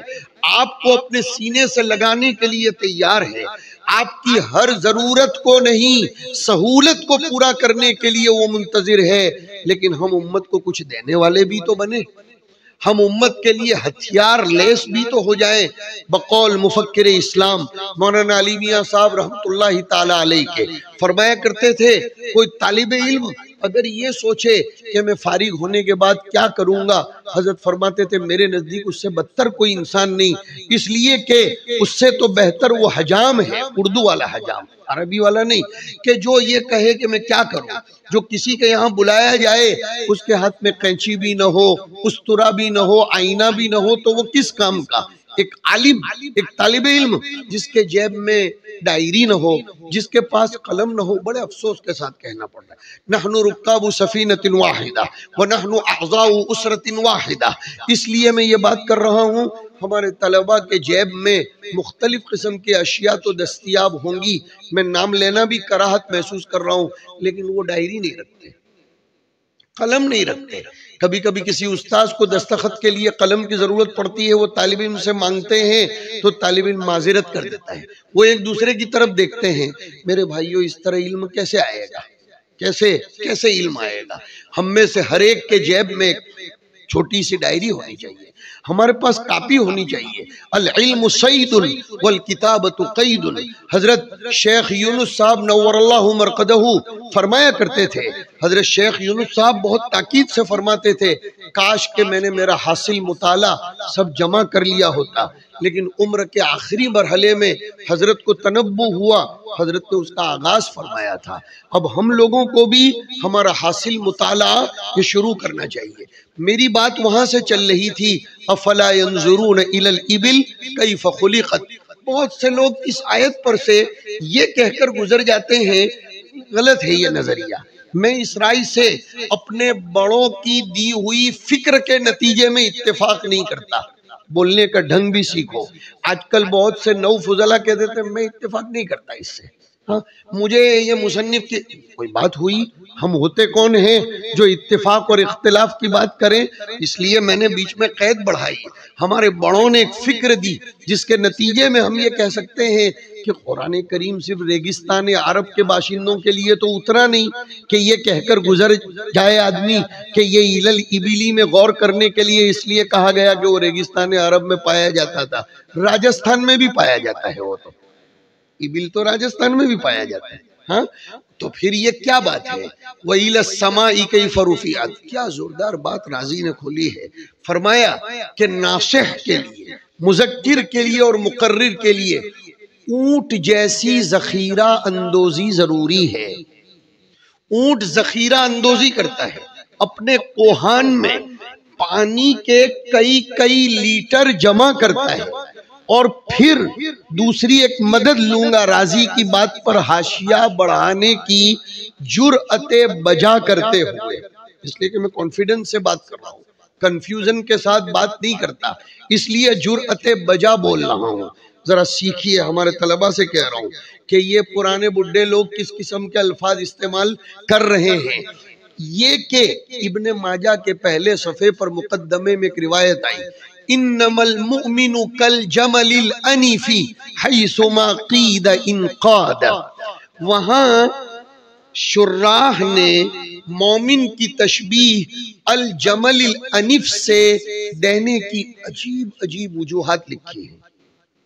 آپ کو اپنے سینے سے لگانے کے لیے تیار ہے، آپ کی ہر ضرورت کو نہیں سہولت کو پورا کرنے کے لیے وہ منتظر ہے، لیکن ہم امت کو کچھ دینے والے بھی تو بنے، ہم امت کے لیے ہتھیار لیس بھی تو ہو جائیں۔ بقول مفکر اسلام مولانا علی میاں صاحب رحمت اللہ تعالی علیہ کے فرمایا کرتے تھے، کوئی طالب علم اگر یہ سوچے کہ میں فارغ ہونے کے بعد کیا کروں گا، حضرت فرماتے تھے میرے نزدیک اس سے بدتر کوئی انسان نہیں، اس لیے کہ اس سے تو بہتر وہ حجام ہے، اردو والا حجام، عربی والا نہیں، کہ جو یہ کہے کہ میں کیا کروں۔ جو کسی کے یہاں بلایا جائے اس کے ہاتھ میں قینچی بھی نہ ہو، استرا بھی نہ ہو، آئینہ بھی نہ ہو تو وہ کس کام کا۔ ایک عالم، ایک طالب علم جس کے جیب میں ڈائری نہ ہو، جس کے پاس قلم نہ ہو، بڑے افسوس کے ساتھ کہنا پڑ رہا ہے، نحن رکاب سفینۃ واحدہ ونحن اعضاء اسرۃ واحدہ۔ اس لیے میں یہ بات کر رہا ہوں، ہمارے طلباء کے جیب میں مختلف قسم کی اشیاء تو دستیاب ہوں گی، میں نام لینا بھی کراہت محسوس کر رہا ہوں، لیکن وہ ڈائری نہیں رکھتے، قلم نہیں رکھتے۔ کبھی کبھی کسی استاذ کو دستخط کے لیے قلم کی ضرورت پڑتی ہے، وہ طالب علم سے مانگتے ہیں تو طالب علم معذرت کر دیتا ہے، وہ ایک دوسرے کی طرف دیکھتے ہیں، میرے بھائیو اس طرح علم کیسے آئے گا، کیسے علم آئے گا۔ ہم میں سے ہر ایک کے جیب میں چھوٹی سی ڈائری ہونی چاہیے، ہمارے پاس کاپی ہونی چاہیے۔ العلم صید والکتابۃ قید۔ حضرت شیخ یونس صاحب نور اللہ مرقدہ فرمایا کرتے تھے، حضرت شیخ یونس صاحب بہت تاکید سے فرماتے تھے، کاش کہ میں نے میرا حاصل مطالعہ سب جمع کر لیا ہوتا، لیکن عمر کے آخری مرحلے میں حضرت کو تنبہ ہوا، حضرت نے اس کا آغاز فرمایا تھا۔ اب ہم لوگوں کو بھی ہمارا حاصل مطالعہ یہ شروع کرنا چاہیے۔ میری بات وہاں سے چل رہی تھی، افلا ينظرون الى الابل کیف خلقت۔ بہت سے لوگ اس آیت پر سے یہ کہہ کر گزر جاتے ہیں، غلط ہے یہ نظریہ۔ میں اس رائے سے اپنے بڑوں کی دی ہوئی فکر کے نتیجے میں اتفاق نہیں کرتا۔ بولنے کا ڈھنگ بھی سیکھو۔ آج کل بہت سے نو فضلہ کہہ دیتے ہیں میں اتفاق نہیں کرتا اس سے، ہاں مجھے یہ مصنف کی کوئی بات ہوئی، ہم ہوتے کون ہیں جو اتفاق اور اختلاف کی بات کریں؟ اس لیے میں نے بیچ میں قید بڑھائی۔ ہمارے بڑوں نے ایک فکر دی جس کے نتیجے میں ہم یہ کہہ سکتے ہیں کہ قرآن کریم صرف ریگستان عرب کے باشندوں کے لیے تو اترا نہیں کہ یہ کہہ کر گزر جائے آدمی کہ یہ علل ابلی میں غور کرنے کے لیے اس لیے کہا گیا کہ وہ ریگستان عرب میں پایا جاتا تھا، راجستھان میں بھی پایا جاتا ہے، وہ تو ابل تو راجستھان میں بھی پایا جاتا ہے۔ ہاں تو پھر یہ کیا بات ہے؟ وَإِلَى السَّمَاءِ كَيْفَ رُفِعَتْ، کیا زوردار بات راضی نے کھولی ہے۔ فرمایا کہ ناصح کے لیے، مذکر کے لیے اور مقرر کے لیے اونٹ جیسی ذخیرہ اندوزی ضروری ہے۔ اونٹ ذخیرہ اندوزی کرتا ہے، اپنے کوہان میں پانی کے کئی لیٹر جمع کرتا ہے، اور پھر دوسری ایک مدد لوں گا راضی کی بات پر حاشیہ بڑھانے کی جرأت بجا کرتے ہوئے، اس لیے کہ میں کانفیڈنس سے بات کر رہا ہوں، کنفیوژن کے ساتھ بات نہیں کرتا، اس لیے جرأت بجا بول رہا ہوں۔ ذرا سیکھیے، ہمارے طلبہ سے کہہ رہا ہوں کہ یہ پرانے بڈھے لوگ کس قسم کے الفاظ استعمال کر رہے ہیں۔ یہ کہ ابن ماجہ کے پہلے صفحے پر مقدمے میں ایک روایت آئی، انما المؤمن کالجمل الانف حیثما قید انقاد، وہاں شراح نے مومن کی تشبیہ الجمل الانف سے دینے کی عجیب عجیب وجوہات لکھی ہیں،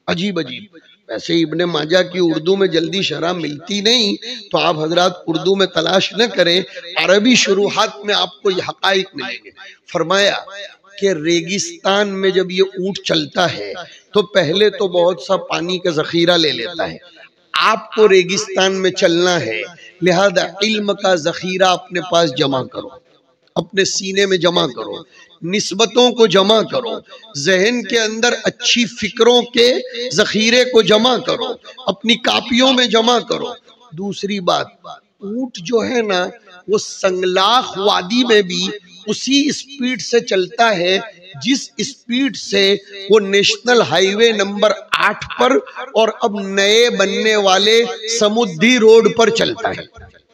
عجیب عجیب۔ ویسے ابن ماجہ کی اردو میں جلدی شرح ملتی نہیں، تو آپ حضرات اردو میں تلاش نہ کریں، عربی شروحات میں آپ کو یہ حقائق ملیں گے۔ فرمایا کہ ریگستان میں جب یہ اونٹ چلتا ہے تو پہلے تو بہت سا پانی کا ذخیرہ لے لیتا ہے۔ آپ کو ریگستان میں چلنا ہے، لہذا علم کا ذخیرہ اپنے پاس جمع کرو، اپنے سینے میں جمع کرو، نسبتوں کو جمع کرو، ذہن کے اندر اچھی فکروں کے ذخیرے کو جمع کرو، اپنی کاپیوں میں جمع کرو۔ دوسری بات، اونٹ جو ہے نا وہ سنگلاخ وادی میں بھی اسی اسپیڈ سے چلتا ہے جس اسپیڈ سے وہ نیشنل ہائی وے نمبر 8 پر اور اب نئے بننے والے سمودی روڈ پر چلتا ہے،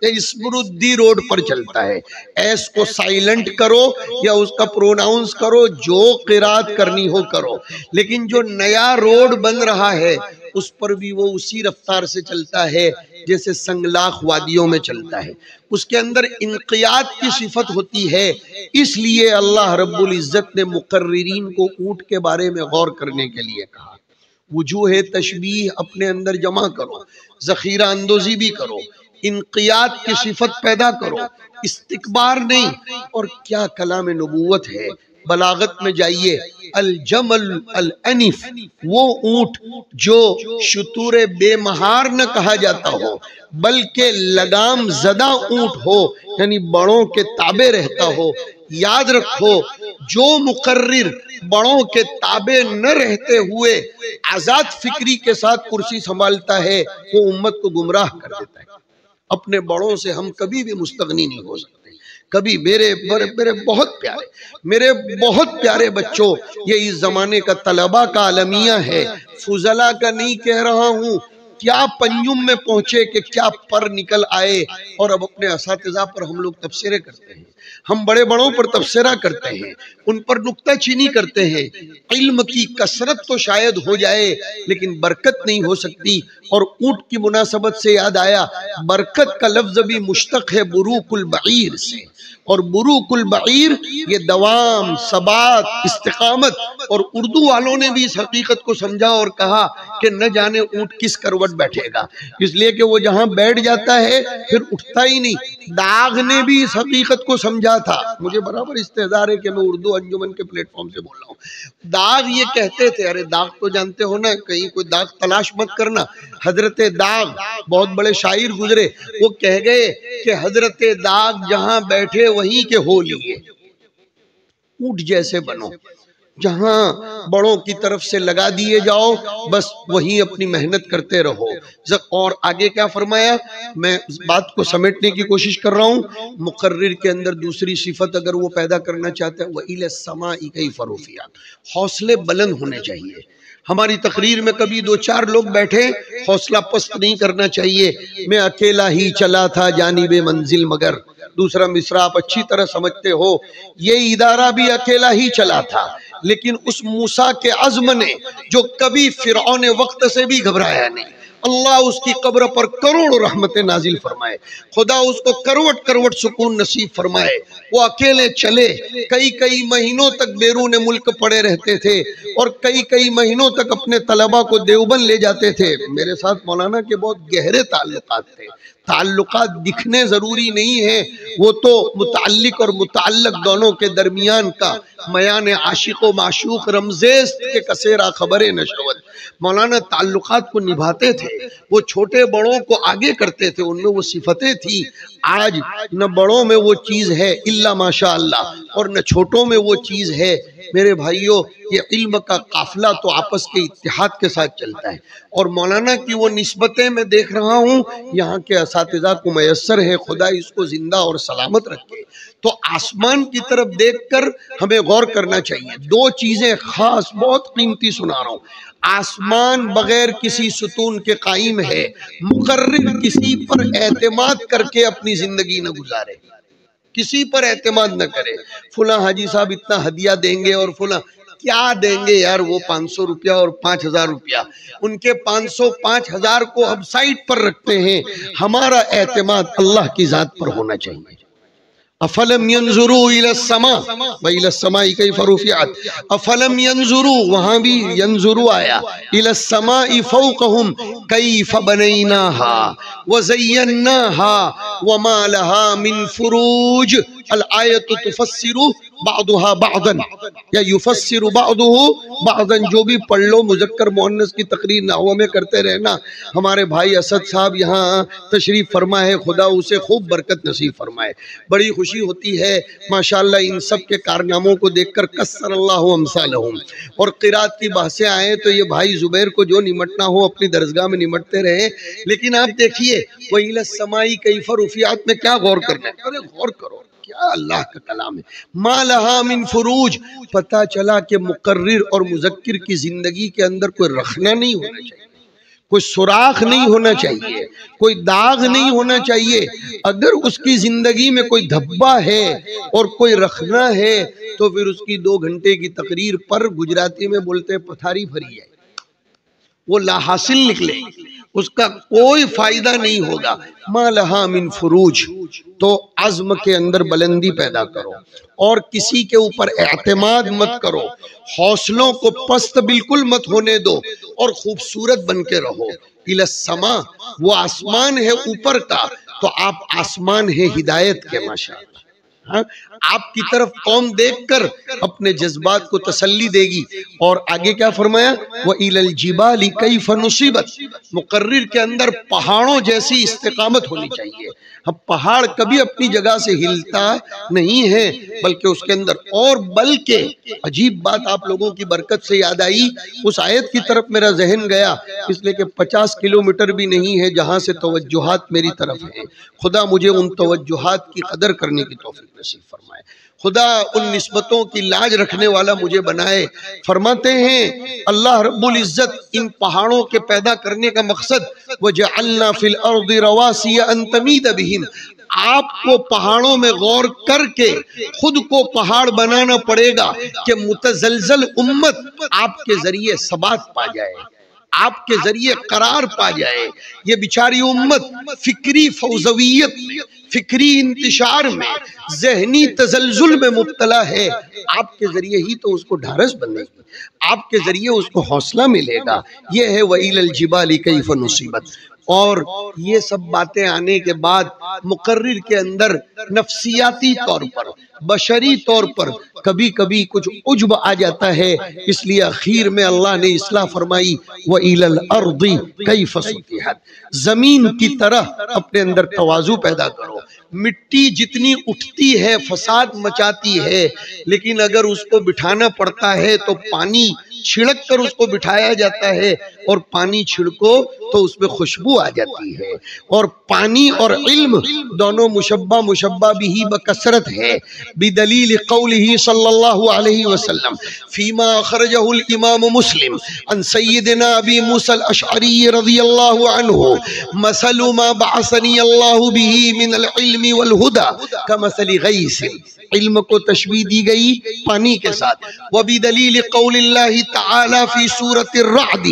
اسمردی روڈ پر چلتا ہے۔ ایس کو سائلنٹ کرو یا اس کا پروناؤنس کرو، جو قرات کرنی ہو کرو، لیکن جو نیا روڈ بن رہا ہے اس پر بھی وہ اسی رفتار سے چلتا ہے جیسے سنگلاخ وادیوں میں چلتا ہے۔ اس کے اندر انقیاد کی صفت ہوتی ہے، اس لیے اللہ رب العزت نے مقررین کو اونٹ کے بارے میں غور کرنے کے لیے کہا۔ وجوہ تشبیہ اپنے اندر جمع کرو، ذخیرہ اندوزی بھی کرو، انقیاد کی صفت پیدا کرو، استکبار نہیں۔ اور کیا کلام نبوت ہے، بلاغت میں جائیے، الجمل الانف، وہ اونٹ جو شتور بے مہار نہ کہا جاتا ہو بلکہ لگام زدہ اونٹ ہو، یعنی بڑوں کے تابع رہتا ہو۔ یاد رکھو، جو مقرر بڑوں کے تابع نہ رہتے ہوئے آزاد فکری کے ساتھ کرسی سنبھالتا ہے وہ امت کو گمراہ کر دیتا ہے۔ اپنے بڑوں سے ہم کبھی بھی مستغنی نہیں ہو سکتے۔ کبھی میرے بہت پیارے بچوں، یہ اس زمانے کا طلبہ کا عالمیہ ہے، فضلہ کا نہیں کہہ رہا ہوں۔ کیا پنجم میں پہنچے کہ کیا پر نکل آئے، اور اب اپنے اساتذہ پر ہم لوگ تبصرے کرتے ہیں، ہم بڑے بڑوں پر تبصرہ کرتے ہیں، ان پر نکتہ چینی کرتے ہیں۔ علم کی کثرت تو شاید ہو جائے لیکن برکت نہیں ہو سکتی۔ اور اونٹ کی مناسبت سے یاد آیا، برکت کا لفظ بھی مشتق ہے بروق البعیر سے، اور بروق البعیر یہ دوام، ثبات، استقامت۔ اور اردو والوں نے بھی اس حقیقت کو سمجھا اور کہا کہ نہ جانے اونٹ کس کروٹ بیٹھے گا، اس لیے کہ وہ جہاں بیٹھ جاتا ہے پھر اٹھتا ہی نہیں۔ داغ نے بھی اس حقیقت کو سمجھا تھا، مجھے برابر استحضار ہے کہ میں اردو انجمن کے پلیٹ فارم سے بول رہا ہوں۔ داغ یہ کہتے تھے، ارے داغ تو جانتے ہو نا، کہیں کوئی داغ تلاش مت کرنا۔ حضرت داغ بہت بڑے شاعر گزرے، وہ کہہ گئے کہ حضرت داغ جہاں بیٹھے وہیں کے ہو لیے۔ اونٹ جیسے بنو، جہاں بڑوں کی طرف سے لگا دیے جاؤ، بس وہیں اپنی محنت کرتے رہو۔ اور آگے کیا فرمایا، میں اس بات کو سمیٹنے کی کوشش کر رہا ہوں۔ مقرر کے اندر دوسری صفت اگر وہ پیدا کرنا چاہتا ہے، وَإِلَى السَّمَاءِ كَيْفَ رُفِعَتْ، حوصلے بلند ہونے چاہیے۔ ہماری تقریر میں کبھی 2-4 لوگ بیٹھے، حوصلہ پست نہیں کرنا چاہیے. میں اکیلا ہی چلا تھا جانب منزل مگر، دوسرا مصرع آپ اچھی طرح سمجھتے ہو. یہ ادارہ بھی اکیلا ہی چلا تھا، لیکن اس موسیٰ کے عزم نے جو کبھی فرعون وقت سے بھی گھبرایا نہیں. اللہ اس کی قبر پر کروڑ رحمت نازل فرمائے، خدا اس کو کروٹ کروٹ سکون نصیب فرمائے. وہ اکیلے چلے، کئی مہینوں تک بیرون ملک پڑے رہتے تھے، اور کئی مہینوں تک اپنے طلبہ کو دیوبند لے جاتے تھے. میرے ساتھ مولانا کے بہت گہرے تعلقات تھے. تعلقات دکھنے ضروری نہیں ہیں، وہ تو متعلق اور متعلق دونوں کے درمیان کا میان عاشق و معشوق رمزیست کے کسیرا خبر نشود. مولانا تعلقات کو نبھاتے تھے، وہ چھوٹے بڑوں کو آگے کرتے تھے، ان میں وہ صفتیں تھی. آج نہ بڑوں میں وہ چیز ہے الا ماشاء اللہ، اور نہ چھوٹوں میں وہ چیز ہے. میرے بھائیوں، یہ علم کا قافلہ تو آپس کے اتحاد کے ساتھ چلتا ہے. اور مولانا کی وہ نسبتیں میں دیکھ رہا ہوں یہاں کے اساتذہ کو میسر ہے، خدا اس کو زندہ اور سلامت رکھے. تو آسمان کی طرف دیکھ کر ہمیں غور کرنا چاہیے. 2 چیزیں خاص بہت قیمتی سنا رہا ہوں. آسمان بغیر کسی ستون کے قائم ہے. مقرر کسی پر اعتماد کر کے اپنی زندگی نہ گزارے، کسی پر اعتماد نہ کرے. فلاں حاجی صاحب اتنا ہدیہ دیں گے اور فلاں کیا دیں گے یار، وہ 500 روپیہ اور 5000 روپیہ، ان کے 500-5000 کو ہم سائٹ پر رکھتے ہیں. ہمارا اعتماد اللہ کی ذات پر ہونا چاہیے. افلم ينظروا الى السماء والى السماء كيف رفعت. افلم ينظروا، وہاں بھی ينظروا آیا، الى السماء فوقهم كيف بنيناها وزيناها وما لها من فروج. الآیت تفسر بعضها بعضا یا یفسر بعضه بعضا. جو بھی پڑھ لو، مذکر مؤنث کی تقریر نحو میں کرتے رہنا. ہمارے بھائی اسد صاحب یہاں تشریف فرما ہے، خدا اسے خوب برکت نصیب فرمائے. بڑی خوشی ہوتی ہے ماشاءاللہ ان سب کے کارناموں کو دیکھ کر. کسر اللہ امثالہم. اور قرات کی بحثیں آئیں تو یہ بھائی زبیر کو جو نمٹنا ہو اپنی درسگاہ میں نمٹتے رہے. لیکن آپ دیکھیے وَإِلَى السَّمَاءِ كَيْفَ رُفِعَتْ میں کیا غور کرنا ہے. ارے غور کرو، کیا اللہ کا کلام ہے. مَا لَهَا مِن فُرُوج. پتہ چلا کہ مقرر اور مذکر کی زندگی کے اندر کوئی رخنہ نہیں ہونا چاہیے، کوئی سوراخ نہیں ہونا چاہیے، کوئی داغ نہیں ہونا چاہیے. اگر اس کی زندگی میں کوئی دھبا ہے اور کوئی رخنہ ہے تو پھر اس کی 2 گھنٹے کی تقریر پر گجراتی میں بولتے پتھاری بھری ہے، وہ لا حاصل نکلے، اس کا کوئی فائدہ نہیں ہوگا. ما لها من فروج. تو عزم کے اندر بلندی پیدا کرو اور کسی کے اوپر اعتماد مت کرو، حوصلوں کو پست بالکل مت ہونے دو اور خوبصورت بن کے رہو. الى السماء، وہ آسمان ہے اوپر کا، تو آپ آسمان ہے ہدایت کے. ماشاءاللہ آپ کی طرف قوم دیکھ کر اپنے جذبات کو تسلی دے گی. اور آگے کیا فرمایا؟ وَإِلَى الْجِبَالِ كَيْفَ نُصِبَتْ. مقرر کے اندر پہاڑوں جیسی استقامت ہونی چاہیے. اب پہاڑ کبھی اپنی جگہ سے ہلتا نہیں ہے، بلکہ اس کے اندر. اور بلکہ عجیب بات آپ لوگوں کی برکت سے یاد آئی، اس آیت کی طرف میرا ذہن گیا، اس لیے کہ 50 کلومیٹر بھی نہیں ہے جہاں سے توجہات میری طرف ہیں. خدا مجھے ان توجہات کی قدر کرنے کی توفیق نصیب فرمائے. خدا ان نسبتوں کی لاج رکھنے والا مجھے بنائے. فرماتے ہیں اللہ رب العزت ان پہاڑوں کے پیدا کرنے کا مقصد وَجَعَلْنَا فِي الْأَرْضِ رَوَاسِيَ أَن تَمِيدَ بِهِمْ. آپ کو پہاڑوں میں غور کر کے خود کو پہاڑ بنانا پڑے گا کہ متزلزل امت آپ کے ذریعے ثبات پا جائے، آپ کے ذریعے قرار پا جائے. یہ بیچاری امت فکری فوضویت میں، فکری انتشار میں، ذہنی تزلزل میں مبتلا ہے. آپ کے ذریعے ہی تو اس کو ڈھارس بنے گی، آپ کے ذریعے اس کو حوصلہ ملے گا. یہ ہے وَإِلَى الْجِبَالِ كَيْفَ نُصِبَتْ. اور یہ سب باتیں آنے کے بعد مقرر کے اندر نفسیاتی طور پر، بشری طور پر کبھی کبھی کچھ عجب آ جاتا ہے. اس لیے اخیر میں اللہ نے اصلاح فرمائی وَإِلَى الْأَرْضِ كَيْفَ سُطِحَتْ. زمین کی طرح اپنے اندر تواضع پیدا کرو. مٹی جتنی اٹھتی ہے فساد مچاتی ہے، لیکن اگر اس کو بٹھانا پڑتا ہے تو پانی چھڑک کر اس کو بٹھایا جاتا ہے اور پانی چھڑکو تو اس میں خوشبو آ جاتی ہے. اور پانی اور علم دونوں مشبہ بھی بکثرت ہے بدلیل قولہ صلی اللہ علیہ وسلم فیما اخرجہ الامام مسلم عن سیدنا ابی موسیٰ الاشعری رضی اللہ عنہ مثل ما بعثنی اللہ به من العلم والہدى کمثل غیث. علم کو تشبیہ دی گئی پانی کے ساتھ. وبدلیل قول اللہ تعالی فی سورة الرعد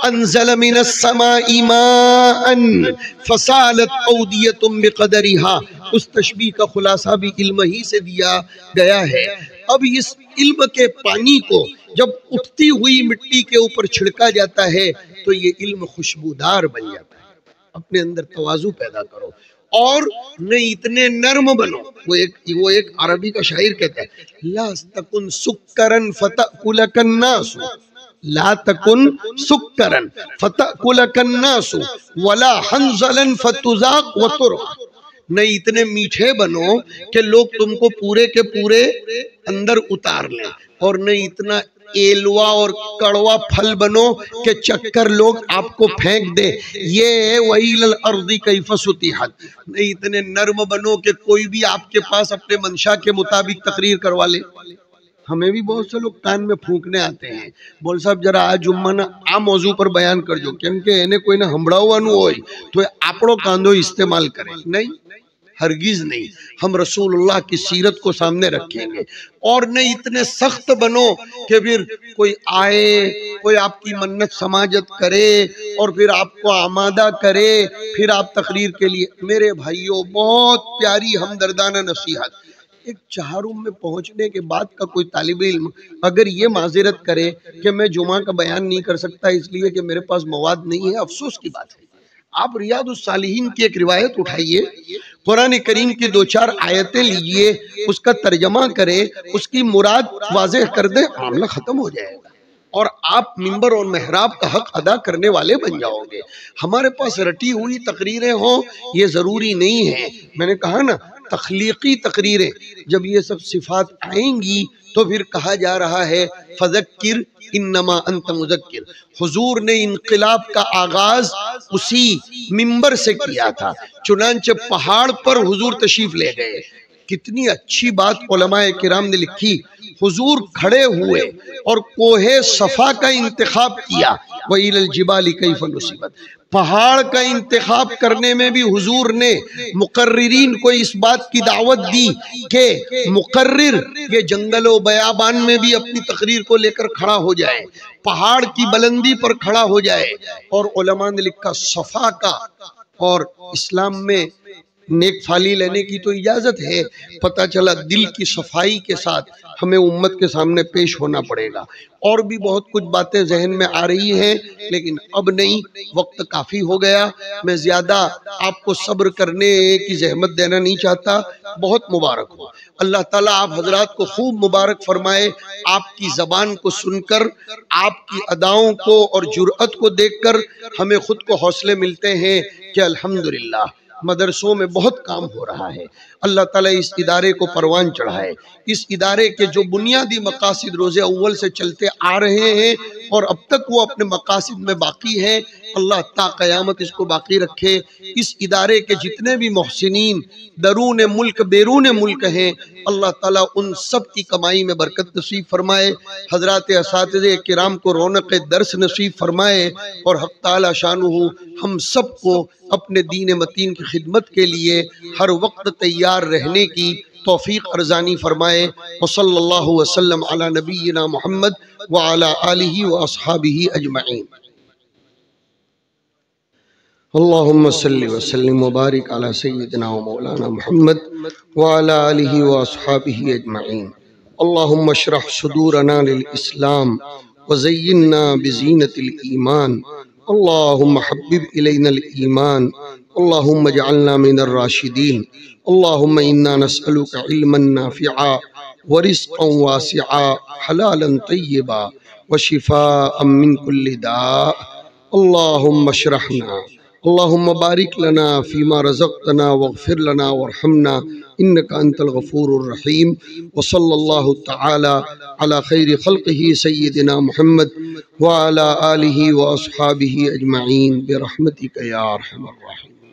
انزل من السماء ماء فسالت اودیۃ بقدرها. اس تشبیہ کا خلاصہ بھی علم ہی سے دیا گیا ہے. اب اس علم کے پانی کو جب اٹھتی ہوئی مٹی کے اوپر چھڑکا جاتا ہے تو یہ علم خوشبودار بن جاتا ہے. اپنے اندر تواضع پیدا کرو اور نہ اتنے نرم بنو. وہ ایک عربی کا شاعر کہتا ہے لا تکن سکرن فتأکلک الناس لا تکن سکرن فتأکلک الناس ولا حنظلا فتذاق وترق. نہ اتنے میٹھے بنو کہ لوگ تم کو پورے کے پورے اندر اتار لیں اور نہ اتنا ایلوا اور کڑوا پھل بنو کہ چکر لوگ آپ کو پھینک دے. یہ وَإِلَى الْأَرْضِ كَيْفَ سُطِحَتْ. نہیں اتنے نرم بنو کہ کوئی بھی آپ کے پاس اپنے منشا کے مطابق تقریر کروا لے. ہمیں بھی بہت سے لوگ کان میں پھونکنے آتے ہیں بول صاحب جرا آج جمعہ آ موضوع پر بیان کر جو کیونکہ انہیں کوئی نہ ہمڑا ہوا نو ہوئی تو آپڑو کاندو استعمال کریں. نہیں ہرگز نہیں. ہم رسول اللہ کی سیرت کو سامنے رکھیں گے اور نہ اتنے سخت بنو کہ پھر کوئی آئے کوئی آپ کی منت سماجت کرے اور پھر آپ کو آمادہ کرے پھر آپ تقریر کے لیے. میرے بھائیوں بہت پیاری ہمدردانہ نصیحت. ایک چہارم میں پہنچنے کے بعد کا کوئی طالب علم اگر یہ معذرت کرے کہ میں جمعہ کا بیان نہیں کر سکتا اس لیے کہ میرے پاس مواد نہیں ہے، افسوس کی بات ہے. آپ ریاض الصالحین کی ایک روایت اٹھائیے، قرآن کریم کی 2-4 آیتیں لیجئے، اس کا ترجمہ کرے، اس کی مراد واضح کر دے، معاملہ ختم ہو جائے گا اور آپ منبر اور محراب کا حق ادا کرنے والے بن جاؤ گے. ہمارے پاس رٹی ہوئی تقریریں ہوں یہ ضروری نہیں ہے. میں نے کہا نا تخلیقی تقریریں جب یہ سب صفات آئیں گی تو پھر کہا جا رہا ہے فذکر انما انت مذکر. حضور نے انقلاب کا آغاز اسی منبر سے کیا تھا. چنانچہ پہاڑ پر حضور تشریف لے گئے. کتنی اچھی بات علماء کرام نے لکھی. حضور کھڑے ہوئے اور کوہ صفا کا انتخاب کیا. وَإِلَى الْجِبَالِ كَيْفَ نُصِبَتْ. پہاڑ کا انتخاب کرنے میں بھی حضور نے مقررین کو اس بات کی دعوت دی کہ مقرر یہ جنگل و بیابان میں بھی اپنی تقریر کو لے کر کھڑا ہو جائے، پہاڑ کی بلندی پر کھڑا ہو جائے. اور علماء نے لکھا صفا کا اور اسلام میں نیک فالی لینے کی تو اجازت ہے. پتہ چلا دل کی صفائی کے ساتھ ہمیں امت کے سامنے پیش ہونا پڑے گا. اور بھی بہت کچھ باتیں ذہن میں آ رہی ہیں لیکن اب نہیں، وقت کافی ہو گیا. میں زیادہ آپ کو صبر کرنے کی زحمت دینا نہیں چاہتا. بہت مبارک ہو. اللہ تعالیٰ آپ حضرات کو خوب مبارک فرمائے. آپ کی زبان کو سن کر، آپ کی اداؤں کو اور جرأت کو دیکھ کر ہمیں خود کو حوصلے ملتے ہیں کہ الحمدللہ مدرسوں میں بہت کام ہو رہا ہے. اللہ تعالیٰ اس ادارے کو پروان چڑھائے. اس ادارے کے جو بنیادی مقاصد روز اول سے چلتے آ رہے ہیں اور اب تک وہ اپنے مقاصد میں باقی ہیں، اللہ تا قیامت اس کو باقی رکھے. اس ادارے کے جتنے بھی محسنین درون ملک بیرون ملک ہیں، اللہ تعالیٰ ان سب کی کمائی میں برکت نصیب فرمائے. حضرات اساتذہ کرام کو رونق درس نصیب فرمائے اور حق تعالیٰ شانہ ہم سب کو اپنے دین متین کی خدمت کے لیے ہر وقت تیار رہنے کی توفیق ارزانی فرمائے. وصلی اللہ وسلم علی نبینا محمد وعلی آلہ واصحابہ اجمعین. اللہم صلی وسلم وبارک علی سیدنا و مولانا محمد وعلی آلہ واصحابہ اجمعین. اللہم اشرح صدورنا للاسلام وزیننا بزینت الایمان. اللہم حبب الینا الایمان. اللہم اجعلنا من الراشدین. اللہم انا نسألک علما نافعا ورزقا واسعا حلالا طیبا وشفاء من کل داء. اللہم اشرحنا اللهم بارك لنا فيما رزقتنا واغفر لنا وارحمنا إنك أنت الغفور الرحيم. وصلى الله تعالى على خير خلقه سيدنا محمد وعلى آله وأصحابه أجمعين برحمتك يا أرحم الراحمين.